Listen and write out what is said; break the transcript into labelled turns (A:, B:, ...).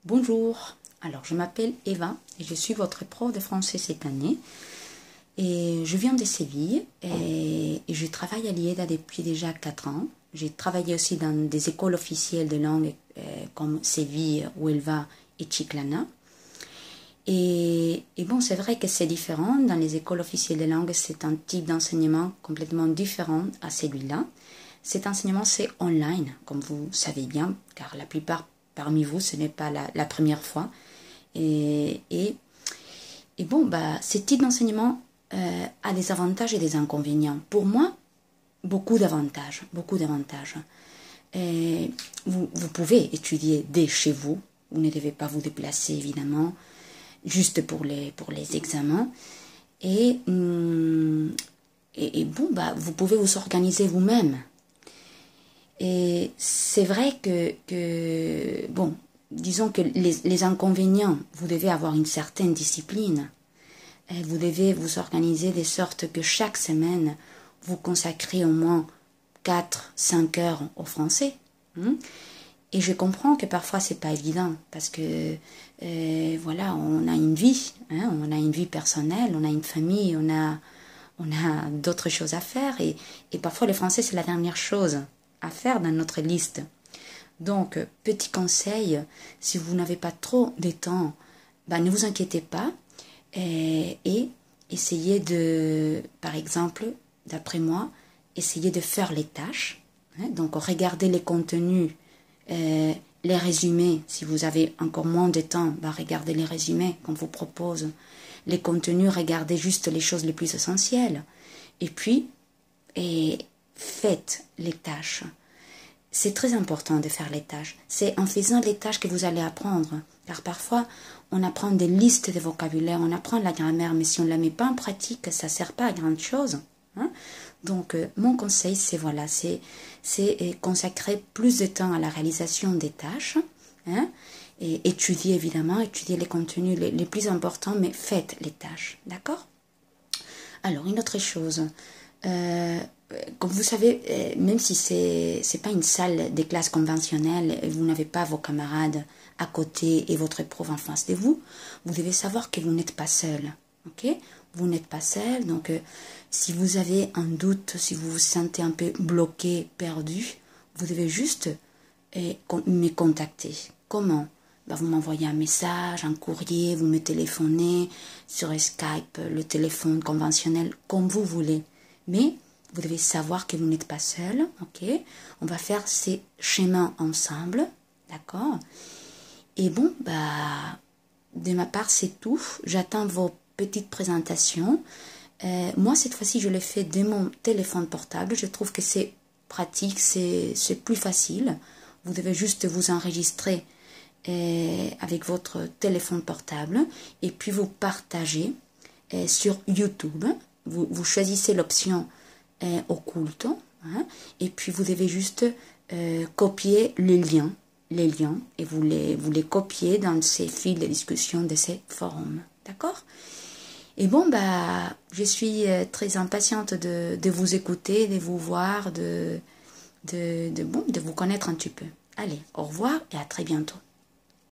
A: Bonjour, alors je m'appelle Eva et je suis votre prof de français cette année. Et je viens de Séville et je travaille à l'IEDA depuis déjà 4 ans. J'ai travaillé aussi dans des écoles officielles de langue comme Séville, Huelva et Chiclana. Et bon, c'est vrai que c'est différent. Dans les écoles officielles de langue, c'est un type d'enseignement complètement différent à celui-là. Cet enseignement, c'est online, comme vous savez bien, car la plupart parmi vous, ce n'est pas la première fois. Et bon, ce type d'enseignement a des avantages et des inconvénients. Pour moi, beaucoup d'avantages, beaucoup d'avantages. Vous pouvez étudier dès chez vous. Vous ne devez pas vous déplacer, évidemment, juste pour les examens. Et bon, vous pouvez vous organiser vous-même. Et c'est vrai que bon, disons que les inconvénients, vous devez avoir une certaine discipline. Et vous devez vous organiser de sorte que chaque semaine, vous consacrez au moins 4-5 heures au français. Et je comprends que parfois c'est pas évident parce que voilà, on a une vie, on a une vie personnelle, on a une famille, on a d'autres choses à faire et parfois le français c'est la dernière chose à faire dans notre liste. Donc, petit conseil, si vous n'avez pas trop de temps, ne vous inquiétez pas et essayez de, par exemple, d'après moi, essayez de faire les tâches. Donc, regardez les contenus, les résumés. Si vous avez encore moins de temps, regardez les résumés qu'on vous propose. Les contenus, regardez juste les choses les plus essentielles. Et puis, faites les tâches. C'est très important de faire les tâches. C'est en faisant les tâches que vous allez apprendre. Car parfois, on apprend des listes de vocabulaire, on apprend la grammaire, mais si on ne la met pas en pratique, ça ne sert pas à grand chose. Donc, mon conseil, c'est voilà, c'est consacrer plus de temps à la réalisation des tâches. Et étudier, évidemment, étudier les contenus les plus importants, mais faites les tâches. D'accord? Alors, une autre chose. Comme vous savez, même si c'est pas une salle de classe conventionnelle, vous n'avez pas vos camarades à côté et votre prof en face de vous, vous devez savoir que vous n'êtes pas seul. Ok? Vous n'êtes pas seul, donc si vous avez un doute, si vous vous sentez un peu bloqué, perdu, vous devez juste me contacter. Comment? Vous m'envoyez un message, un courrier, vous me téléphonez sur Skype, le téléphone conventionnel, comme vous voulez. Mais vous devez savoir que vous n'êtes pas seul, ok? On va faire ces chemins ensemble, d'accord? Et bon, de ma part, c'est tout. J'attends vos petites présentations. Moi, cette fois-ci, je l'ai fait de mon téléphone portable. Je trouve que c'est pratique, c'est plus facile. Vous devez juste vous enregistrer avec votre téléphone portable et puis vous partagez sur YouTube. Vous choisissez l'option occulte et puis vous devez juste copier les liens et vous les copiez dans ces fils de discussion de ces forums. D'accord? Et bon, je suis très impatiente de vous écouter, de vous voir, de vous connaître un petit peu. Allez, au revoir et à très bientôt.